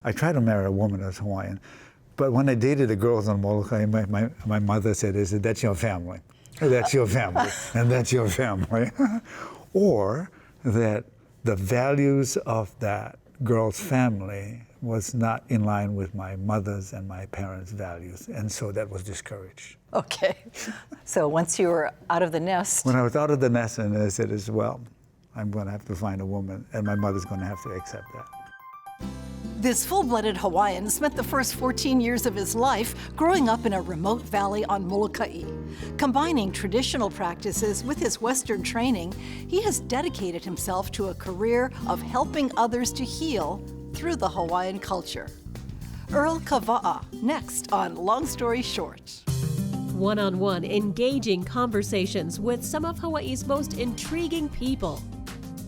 I tried to marry a woman that's Hawaiian, but when I dated the girls on Molokaʻi, my mother said, that's your family, that's your family, and that's your family. Or that the values of that girl's family was not in line with my mother's and my parents' values, and so that was discouraged. Okay, so once you were out of the nest. When I was out of the nest, and I said, well, I'm going to have to find a woman, and my mother's going to have to accept that. This full-blooded Hawaiian spent the first 14 years of his life growing up in a remote valley on Molokaʻi. Combining traditional practices with his Western training, he has dedicated himself to a career of helping others to heal through the Hawaiian culture. Earl Kawaʻa, next on Long Story Short. One-on-one engaging conversations with some of Hawaii's most intriguing people.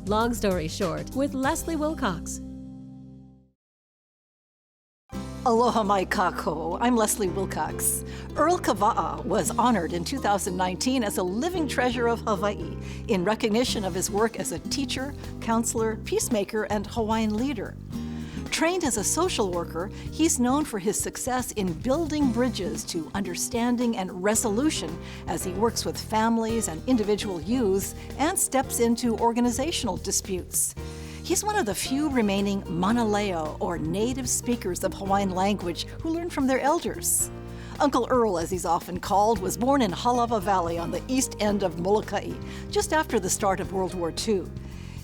Long Story Short with Leslie Wilcox. Aloha mai kākou, I'm Leslie Wilcox. Earl Kawaʻa was honored in 2019 as a living treasure of Hawaii in recognition of his work as a teacher, counselor, peacemaker, and Hawaiian leader. Trained as a social worker, he's known for his success in building bridges to understanding and resolution as he works with families and individual youths and steps into organizational disputes. He's one of the few remaining manaleo, or native speakers of Hawaiian language, who learned from their elders. Uncle Earl, as he's often called, was born in Halawa Valley on the east end of Molokaʻi, just after the start of World War II.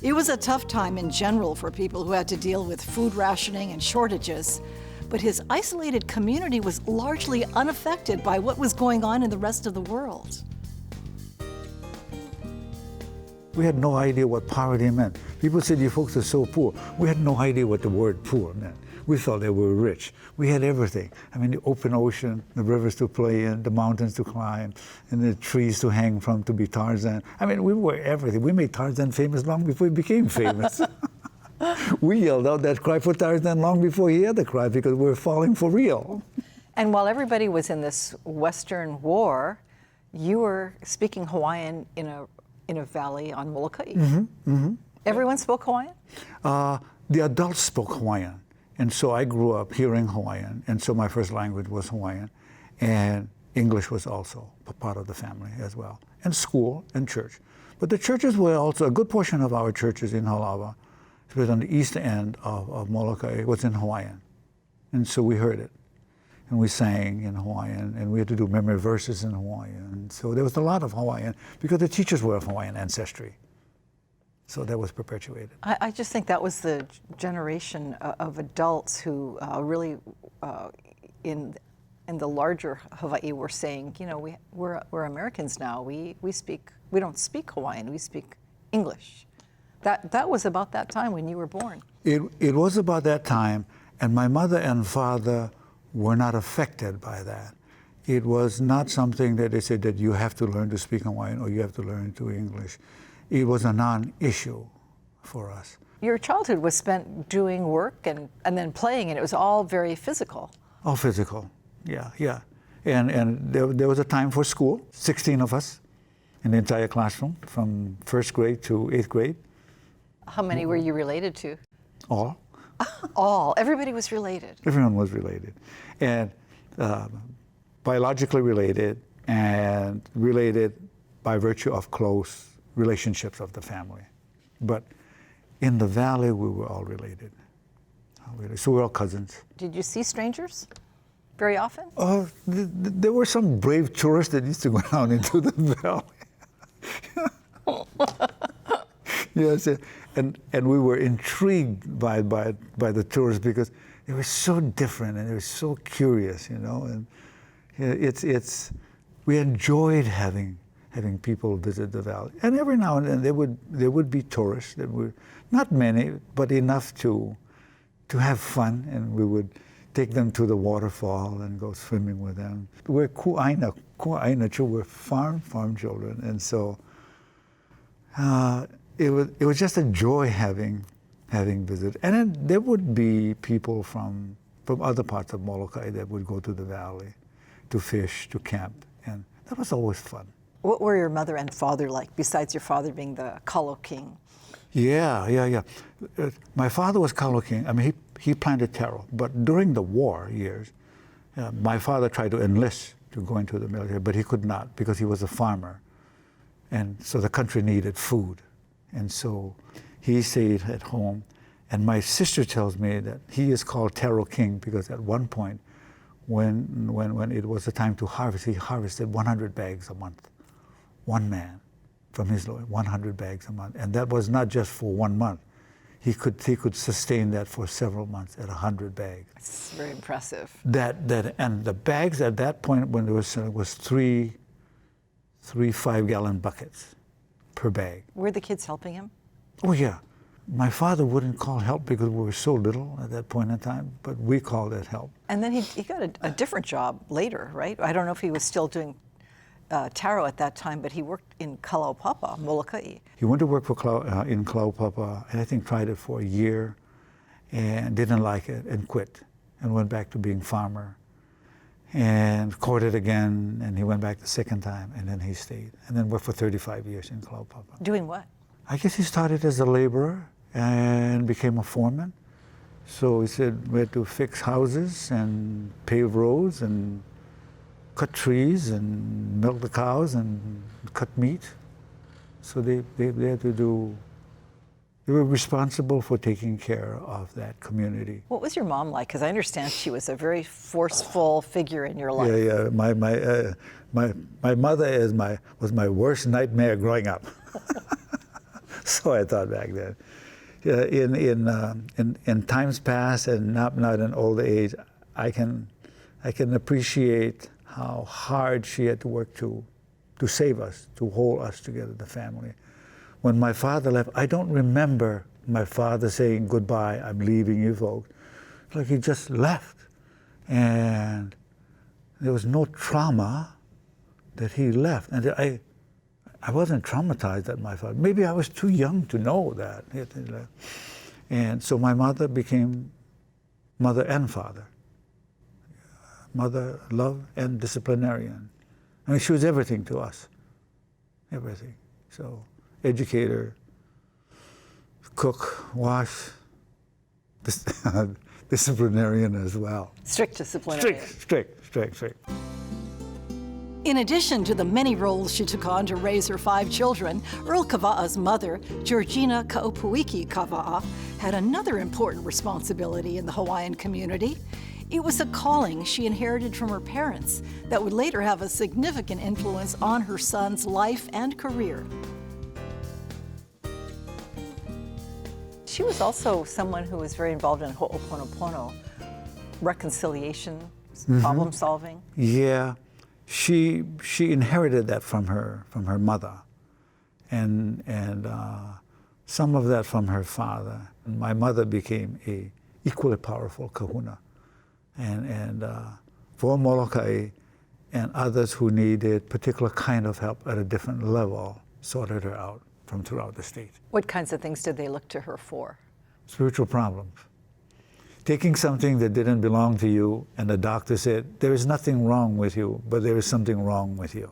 It was a tough time in general for people who had to deal with food rationing and shortages, but his isolated community was largely unaffected by what was going on in the rest of the world. We had no idea what poverty meant. People said, you folks are so poor. We had no idea what the word poor meant. We thought they were rich. We had everything. I mean, the open ocean, the rivers to play in, the mountains to climb, and the trees to hang from to be Tarzan. I mean, we were everything. We made Tarzan famous long before he became famous. We yelled out that cry for Tarzan long before he had the cry, because we were falling for real. And while everybody was in this Western war, you were speaking Hawaiian in a valley on Molokaʻi. Everyone spoke Hawaiian? The adults spoke Hawaiian. And so I grew up hearing Hawaiian. And so my first language was Hawaiian. And English was also a part of the family as well. And school and church. But the churches were also, a good portion of our churches in Halawa, especially on the east end of Molokaʻi, was in Hawaiian. And so we heard it. And we sang in Hawaiian, and we had to do memory verses in Hawaiian. So there was a lot of Hawaiian, because the teachers were of Hawaiian ancestry. So that was perpetuated. I just think that was the generation of adults who really, in the larger Hawaii, were saying, you know, we're Americans now. We don't speak Hawaiian. We speak English. That was about that time when you were born. It was about that time, and my mother and father were not affected by that. It was not something that they said that you have to learn to speak Hawaiian or you have to learn to English. It was a non-issue for us. Your childhood was spent doing work and then playing, and it was all very physical. All physical, yeah. And there was a time for school, 16 of us in the entire classroom, from first grade to 8th grade. How many were you related to? All. All. Everybody was related. Everyone was related. And biologically related, and related by virtue of close relationships of the family. But in the valley, we were all related. So we're all cousins. Did you see strangers very often? There were some brave tourists that used to go down into the valley. Yes, and we were intrigued by the tourists, because they were so different and they were so curious, you know. And we enjoyed having people visit the valley. And every now and then there would be tourists that were not many, but enough to have fun, and we would take them to the waterfall and go swimming with them. We're kuʻaina children, we're farm children, and so it was just a joy having visitors. And then there would be people from other parts of Molokaʻi that would go to the valley to fish, to camp, and that was always fun. What were your mother and father like, besides your father being the Kalo King? Yeah. My father was Kalo King. I mean, he planted taro. But during the war years, my father tried to enlist to go into the military, but he could not because he was a farmer. And so the country needed food. And so he stayed at home. And my sister tells me that he is called Taro King because at one point, when it was the time to harvest, he harvested 100 bags a month. One man from his loin, 100 bags a month. And that was not just for 1 month. He could sustain that for several months at 100 bags. It's very impressive. And the bags at that point when there was three 5-gallon buckets per bag. Were the kids helping him? Oh yeah. My father wouldn't call help because we were so little at that point in time, but we called it help. And then he got a different job later, right? I don't know if he was still doing taro at that time, but he worked in Kalaupapa, Molokaʻi. He went to work for in Kalaupapa, and I think tried it for a year, and didn't like it, and quit, and went back to being farmer, and courted again, and he went back the second time, and then he stayed, and then worked for 35 years in Kalaupapa. Doing what? I guess he started as a laborer and became a foreman. So he said we had to fix houses and pave roads and cut trees and milk the cows and cut meat. So they had to do, they were responsible for taking care of that community. What was your mom like? Because I understand she was a very forceful figure in your life. Yeah. My mother was my worst nightmare growing up. So I thought back then. In times past and not in old age, I can appreciate how hard she had to work to save us, to hold us together, the family. When my father left, I don't remember my father saying goodbye, I'm leaving you folks. Like he just left. And there was no trauma that he left. And I wasn't traumatized at my father. Maybe I was too young to know that. And so my mother became mother and father. Mother, love, and disciplinarian. I mean, she was everything to us. Everything. So, educator, cook, wash, disciplinarian as well. Strict disciplinarian. Strict. In addition to the many roles she took on to raise her 5 children, Earl Kawaʻa's mother, Georgina Kaʻopuiki Kavaa, had another important responsibility in the Hawaiian community. It was a calling she inherited from her parents that would later have a significant influence on her son's life and career. She was also someone who was very involved in hoʻoponopono, reconciliation, problem solving. Yeah. She inherited that from her mother, and some of that from her father. And my mother became a equally powerful kahuna, and for Molokaʻi and others who needed particular kind of help at a different level, sorted her out from throughout the state. What kinds of things did they look to her for? Spiritual problems. Taking something that didn't belong to you, and the doctor said, there is nothing wrong with you, but there is something wrong with you.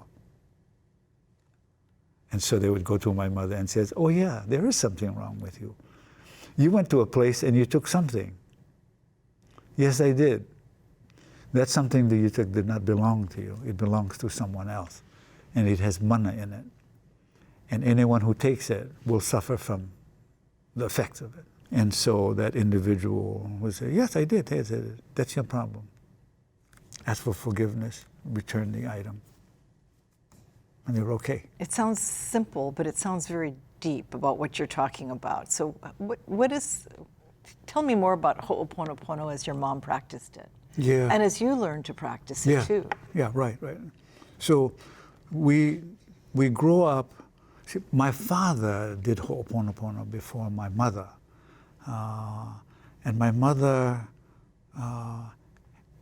And so they would go to my mother and says, oh yeah, there is something wrong with you. You went to a place and you took something. Yes, I did. That something that you took did not belong to you. It belongs to someone else. And it has mana in it. And anyone who takes it will suffer from the effects of it. And so that individual would say, yes, I did. That's your problem. Ask for forgiveness, return the item, and you're okay. It sounds simple, but it sounds very deep about what you're talking about. So tell me more about hoʻoponopono as your mom practiced it. Yeah. And as you learned to practice it too. Yeah, right. So we grow up, see, my father did hoʻoponopono before my mother. And my mother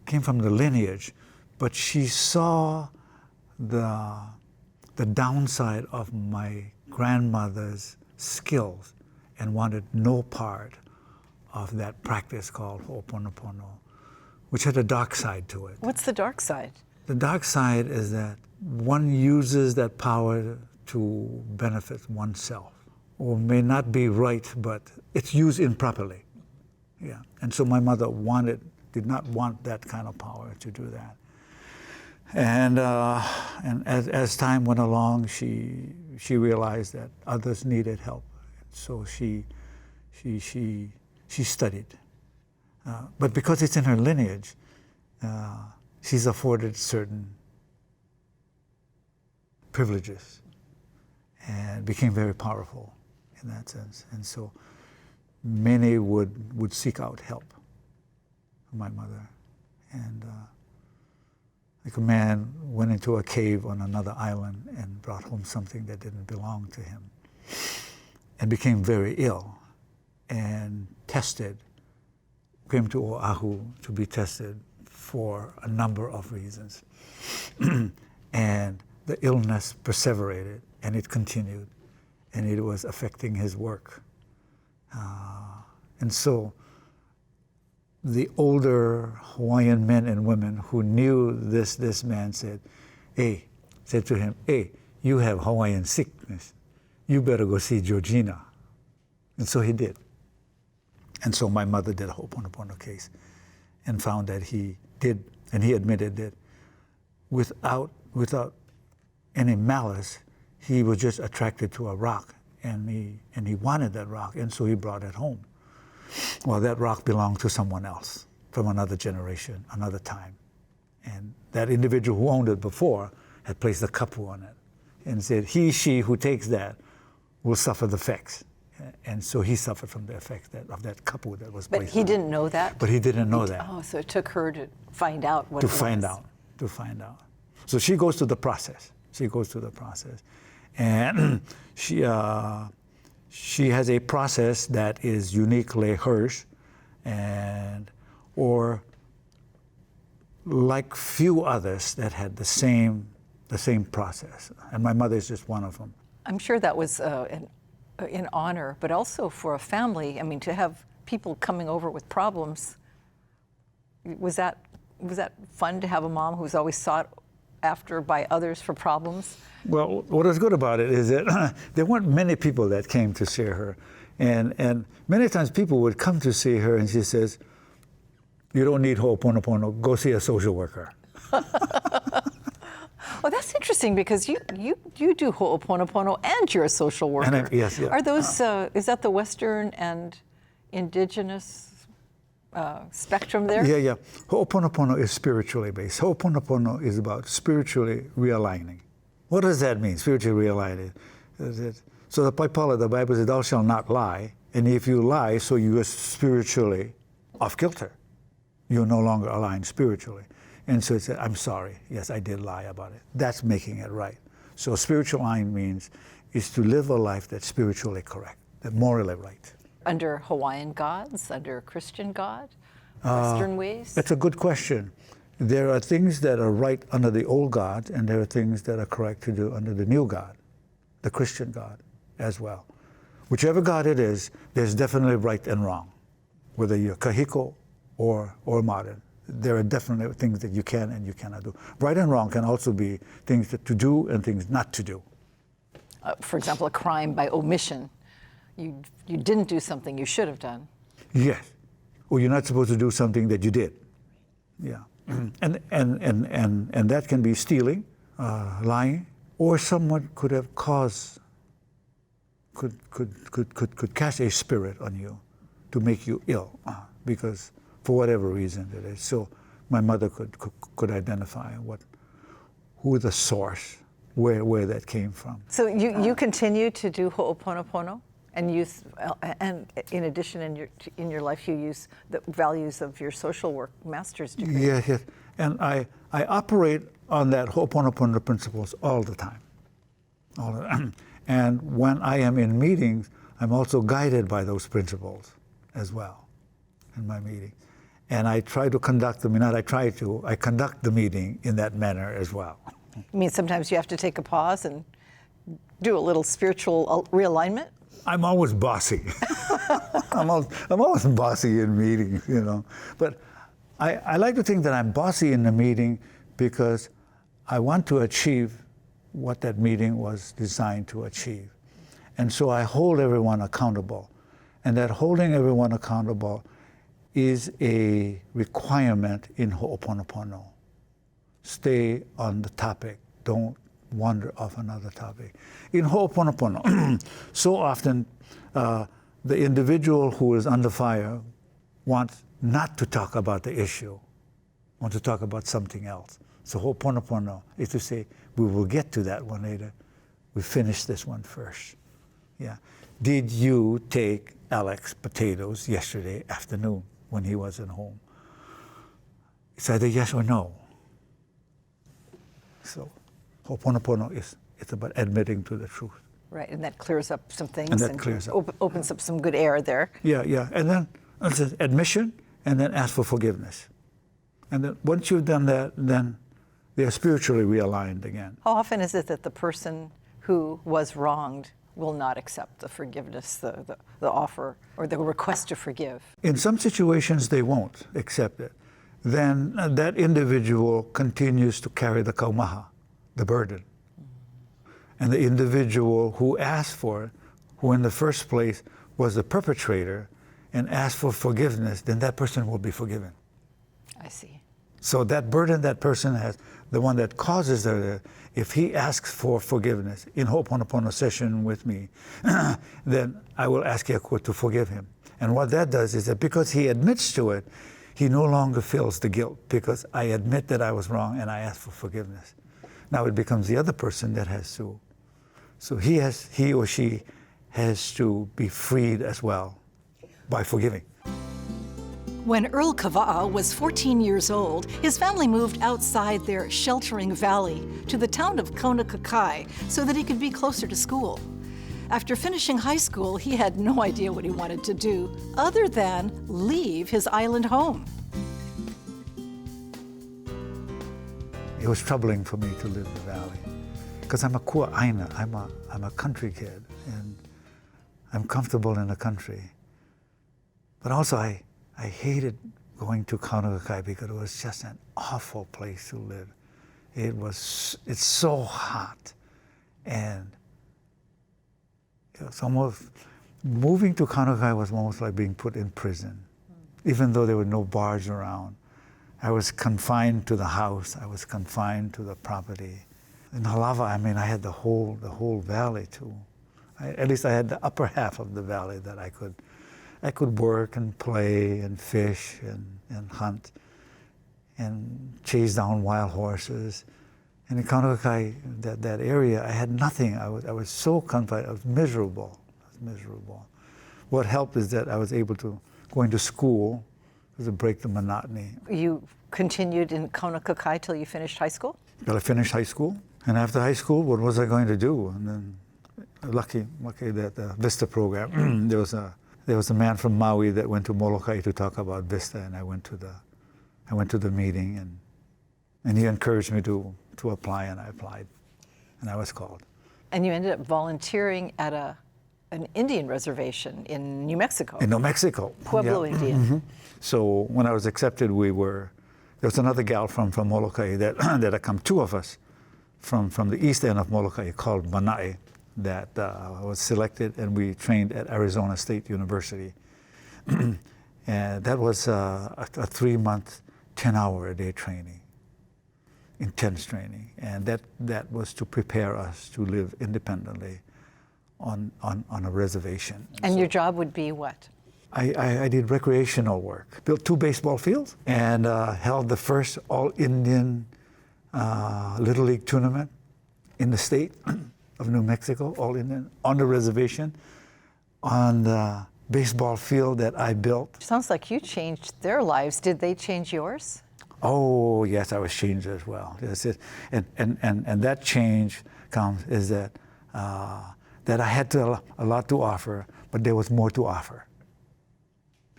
came from the lineage, but she saw the downside of my grandmother's skills and wanted no part of that practice called hoʻoponopono, which had a dark side to it. What's the dark side? The dark side is that one uses that power to benefit oneself, or may not be right, but it's used improperly. Yeah. And so my mother did not want that kind of power to do that. And as time went along, she realized that others needed help. So she studied. But because it's in her lineage, she's afforded certain privileges and became very powerful in that sense. And so many would seek out help from my mother. And like a man went into a cave on another island and brought home something that didn't belong to him and became very ill and came to Oahu to be tested for a number of reasons. And the illness perseverated and it continued and it was affecting his work. And so the older Hawaiian men and women who knew this man said to him, "Hey, you have Hawaiian sickness. You better go see Georgina." And so he did. And so my mother did a ho'oponopono case and found that he did, and he admitted that without any malice, he was just attracted to a rock and he wanted that rock, and so he brought it home. Well, that rock belonged to someone else from another generation, another time. And that individual who owned it before had placed a kapu on it and said, she who takes that will suffer the effects. And so he suffered from the effect of that kapu that was placed on it. But he didn't know that? But he didn't know that. Oh, so it took her to find out what it was. To find out. So she goes through the process. And she has a process that is uniquely hers, or like few others that had the same process. And my mother is just one of them. I'm sure that was an honor, but also for a family. I mean, to have people coming over with problems. Was that fun to have a mom who's always sought after by others for problems? Well, what was good about it is that there weren't many people that came to see her. And many times people would come to see her and she says, "You don't need ho'oponopono, go see a social worker." Well, that's interesting because you do ho'oponopono and you're a social worker. Yes. Are those, is that the Western and Indigenous spectrum there? Yeah. Ho'oponopono is spiritually based. Ho'oponopono is about spiritually realigning. What does that mean, spiritually realigning? So the Bible says, "Thou shalt not lie," and if you lie, so you are spiritually off kilter. You're no longer aligned spiritually. And so it said, "I'm sorry, yes, I did lie about it." That's making it right. So spiritual line is to live a life that's spiritually correct, that's morally right. Under Hawaiian gods, under Christian God, Western ways? That's a good question. There are things that are right under the old God, and there are things that are correct to do under the new God, the Christian God as well. Whichever God it is, there's definitely right and wrong, whether you're kahiko or modern. There are definitely things that you can and you cannot do. Right and wrong can also be things that to do and things not to do. For example, a crime by omission. You didn't do something you should have done. Yes. Or you're not supposed to do something that you did. Yeah. And that can be stealing, lying, or someone could have could cast a spirit on you to make you ill, because for whatever reason it is. So my mother could identify who the source, where that came from. So you continue to do ho'oponopono, and use, and in addition, in your life, you use the values of your social work master's degree. Yes. And I operate on that ho'oponopono principles all the time. And when I am in meetings, I'm also guided by those principles as well in my meeting. And I try to conduct them, I conduct the meeting in that manner as well. I mean, sometimes you have to take a pause and do a little spiritual realignment? I'm always bossy. I'm always bossy in meetings, But I like to think that I'm bossy in the meeting because I want to achieve what that meeting was designed to achieve. And so I hold everyone accountable. And that holding everyone accountable is a requirement in hoʻoponopono. Stay on the topic. Don't wander off another topic. In hoʻoponopono, so often the individual who is under fire wants not to talk about the issue, wants to talk about something else. So hoʻoponopono is to say, we will get to that one later. We finish this one first. Yeah. Did you take Alex potatoes yesterday afternoon when he wasn't home? It's either yes or no. So hoʻoponopono it's about admitting to the truth. Right, and that clears up some things. And that clears up. Opens up some good air there. Yeah, yeah. And then it's admission, and then ask for forgiveness. And then once you've done that, then they are spiritually realigned again. How often is it that the person who was wronged will not accept the forgiveness, the offer, or the request to forgive? In some situations, they won't accept it. Then that individual continues to carry the kaumaha, the burden. And the individual who asked for it, who in the first place was the perpetrator, and asked for forgiveness, then that person will be forgiven. I see. So that burden that person has, the one that causes the, if he asks for forgiveness in ho'oponopono session with me, then I will ask Yaku to forgive him. And what that does is that because he admits to it, he no longer feels the guilt because I admit that I was wrong and I ask for forgiveness. Now it becomes the other person that has to. So he or she has to be freed as well by forgiving. When Earl Kawaʻa was 14 years old, his family moved outside their sheltering valley to the town of Molokaʻi so that he could be closer to school. After finishing high school, he had no idea what he wanted to do other than leave his island home. It was troubling for me to live in the valley because I'm a kuʻaina, I'm a country kid, and I'm comfortable in the country. But also I hated going to Molokaʻi because it was just an awful place to live. It's so hot, and it was almost, moving to Molokaʻi was almost like being put in prison, even though there were no bars around. I was confined to the house. I was confined to the property. In Halawa, I mean, I had the whole valley too. At least I had the upper half of the valley that I could work and play and fish and hunt and chase down wild horses. And in Molokaʻi, that area, I had nothing. I was so confined. I was miserable. What helped is that I was able to go into school to break the monotony. You continued in Molokaʻi till you finished high school? Till I finished high school. And after high school, what was I going to do? And then lucky that the VISTA program, there was a man from Maui that went to Molokaʻi to talk about VISTA, and I went to the meeting, and he encouraged me to apply, and I applied, and I was called. And you ended up volunteering at an Indian reservation in New Mexico. In New Mexico. Pueblo yeah. Indian. Mm-hmm. So when I was accepted, there was another gal from Molokaʻi that had come, two of us from the east end of Molokaʻi called Manaʻe, that was selected, and we trained at Arizona State University. And that was a 3-month, 10-hour-a-day training, intense training. And that was to prepare us to live independently on a reservation. And so your job would be what? I did recreational work, built 2 baseball fields, and held the first all-Indian Little League tournament in the state of New Mexico, all Indian, on the reservation, on the baseball field that I built. Sounds like you changed their lives. Did they change yours? Oh, yes, I was changed as well. Yes, and that change comes is that I had a lot to offer, but there was more to offer.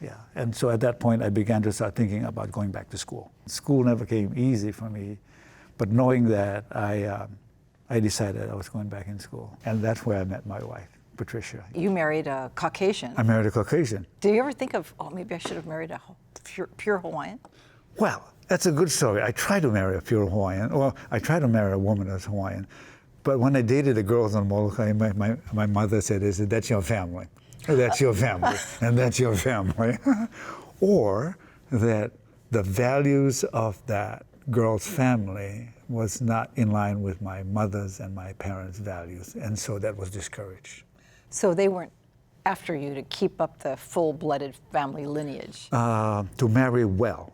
Yeah, and so at that point, I began to start thinking about going back to school. School never came easy for me, but knowing that, I decided I was going back in school. And that's where I met my wife, Patricia. You married a Caucasian. I married a Caucasian. Do you ever think of, maybe I should have married a pure Hawaiian? Well, that's a good story. I tried to marry a pure Hawaiian, or I tried to marry a woman that's Hawaiian. But when I dated the girls on Molokaʻi, my mother said, that's your family. That's your family, and that's your family. or that the values of that girl's family was not in line with my mother's and my parents' values, and so that was discouraged. So they weren't after you to keep up the full-blooded family lineage? To marry well.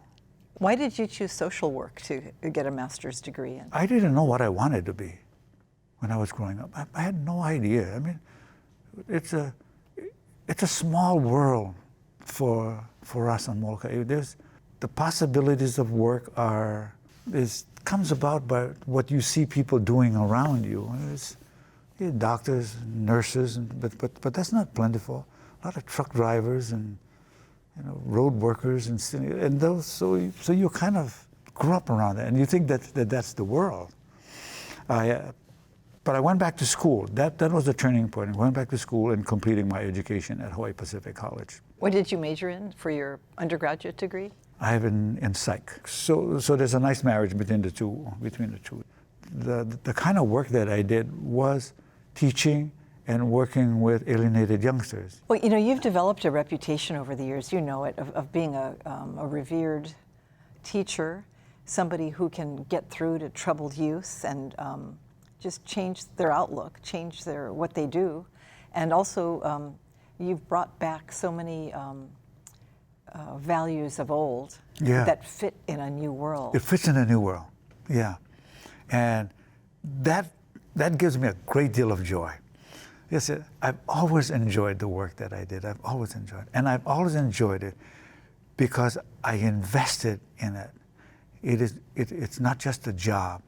Why did you choose social work to get a master's degree in? I didn't know what I wanted to be when I was growing up. I had no idea. I mean, it's a small world for us on Molokaʻi. The possibilities of work comes about by what you see people doing around you. Doctors, nurses, but that's not plentiful. A lot of truck drivers and road workers and those. So you kind of grew up around that, and you think that's the world. But I went back to school. That was the turning point. I went back to school and completing my education at Hawaii Pacific College. What did you major in for your undergraduate degree? I have in psych. So there's a nice marriage between the two. The kind of work that I did was teaching and working with alienated youngsters. Well, you've developed a reputation over the years, you know it, of being a revered teacher, somebody who can get through to troubled youth and just change their outlook, change what they do. And also, you've brought back so many values of old that fit in a new world. It fits in a new world, yeah. And that gives me a great deal of joy. Yes, I've always enjoyed the work that I did. I've always enjoyed it. And I've always enjoyed it because I invested in it. It's not just a job.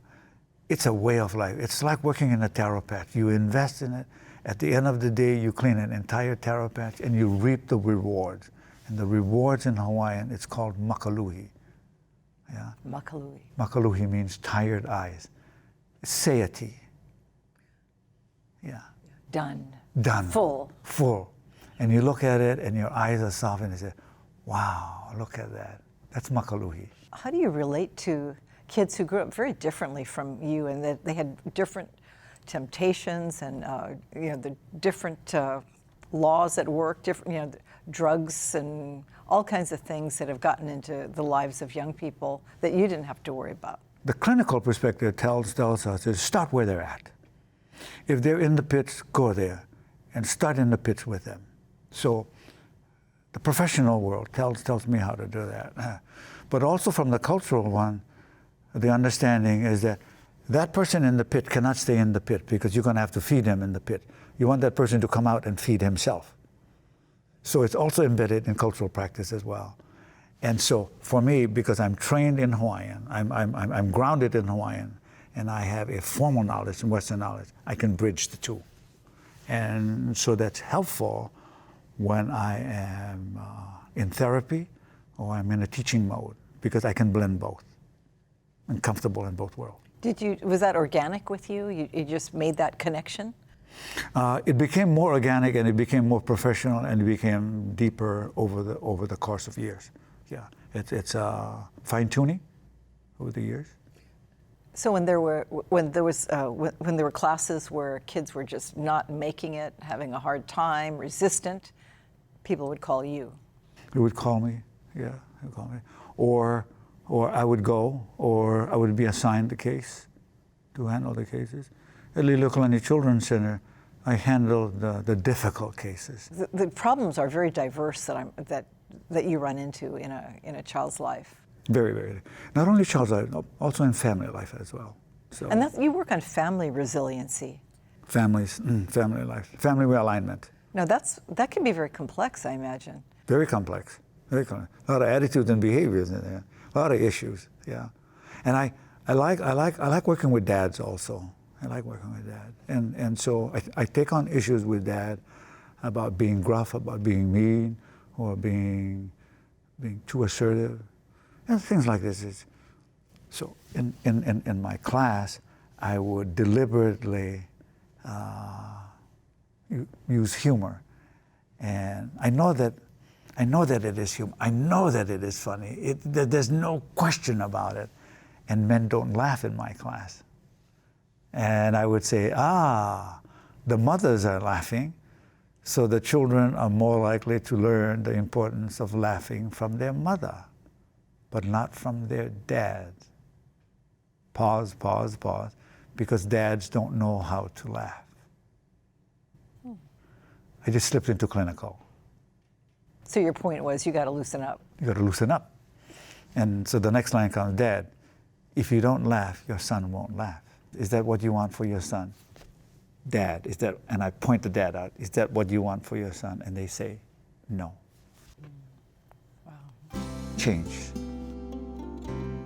It's a way of life. It's like working in a taro patch. You invest in it. At the end of the day, you clean an entire taro patch and you reap the rewards. And the rewards in Hawaiian, it's called makaluhi. Yeah. Makaluhi. Makaluhi means tired eyes. Satiety. Yeah. Done. Done. Full. And you look at it and your eyes are soft and you say, wow, look at that. That's makaluhi. How do you relate to kids who grew up very differently from you and that they had different temptations and the different laws at work, different drugs and all kinds of things that have gotten into the lives of young people that you didn't have to worry about? The clinical perspective tells us is start where they're at. If they're in the pits, go there and start in the pits with them. So the professional world tells me how to do that. But also from the cultural one, the understanding is that person in the pit cannot stay in the pit because you're going to have to feed him in the pit. You want that person to come out and feed himself. So it's also embedded in cultural practice as well. And so for me, because I'm trained in Hawaiian, I'm grounded in Hawaiian, and I have a formal knowledge and Western knowledge, I can bridge the two. And so that's helpful when I am in therapy or I'm in a teaching mode, because I can blend both. I'm comfortable in both worlds. Was that organic with you? You just made that connection? It became more organic and it became more professional and it became deeper over the course of years. Yeah, it's fine-tuning over the years. So when there were classes where kids were just not making it, having a hard time, resistant, people would call you. They would call me, yeah, they would call me, or I would go, or I would be assigned the case to handle the cases. At Lilokalani Children's Center, I handled the difficult cases. The problems are very diverse that you run into in a child's life. Very, very. Not only child's life, also in family life as well. So. And you work on family resiliency. Family life, family realignment. Now that can be very complex, I imagine. Very complex, very complex. A lot of attitudes and behaviors in there. A lot of issues, yeah. And I like working with dads also. I like working with dad. And so I take on issues with dad about being gruff, about being mean, or being too assertive, and things like this. So in my class, I would deliberately use humor. And I know that it is humor. I know that it is funny. There's no question about it. And men don't laugh in my class. And I would say, the mothers are laughing. So the children are more likely to learn the importance of laughing from their mother, but not from their dad. Pause, pause, pause, because dads don't know how to laugh. I just slipped into clinical. So your point was you got to loosen up. You got to loosen up. And so the next line comes, Dad, if you don't laugh, your son won't laugh. Is that what you want for your son? Dad, is that, and I point the dad out, is that what you want for your son? And they say, no. Wow. Change.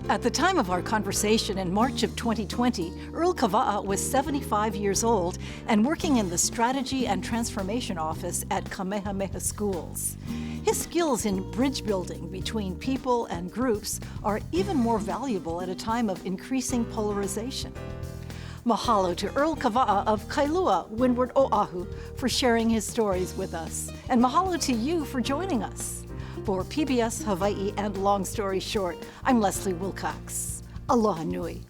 At the time of our conversation in March of 2020, Earl Kawaʻa was 75 years old and working in the Strategy and Transformation Office at Kamehameha Schools. His skills in bridge building between people and groups are even more valuable at a time of increasing polarization. Mahalo to Earl Kawaʻa of Kailua, Windward Oahu, for sharing his stories with us. And mahalo to you for joining us. For PBS Hawaii and Long Story Short, I'm Leslie Wilcox. Aloha nui.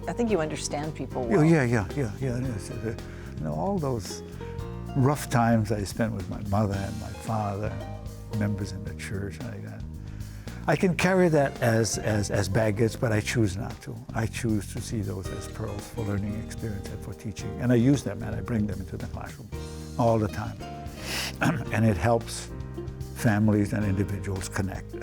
I think you understand people well. Yeah. Yes. All those rough times I spent with my mother and my father, and members in the church and like that. I can carry that as baggage, but I choose not to. I choose to see those as pearls for learning experience and for teaching. And I use them and I bring them into the classroom all the time. And it helps families and individuals connect.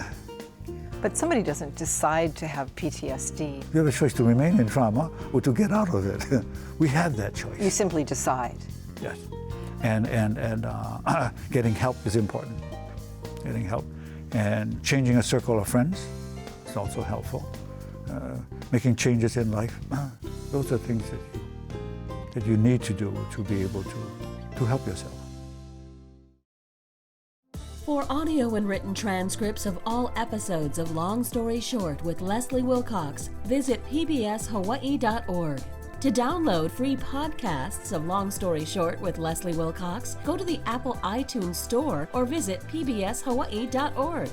But somebody doesn't decide to have PTSD. You have a choice to remain in trauma or to get out of it. We have that choice. You simply decide. Yes. And getting help is important. Getting help. And changing a circle of friends is also helpful. Making changes in life, those are things that you need to do to be able to help yourself. For audio and written transcripts of all episodes of Long Story Short with Leslie Wilcox, visit pbshawaii.org. To download free podcasts of Long Story Short with Leslie Wilcox, go to the Apple iTunes Store or visit pbshawaii.org.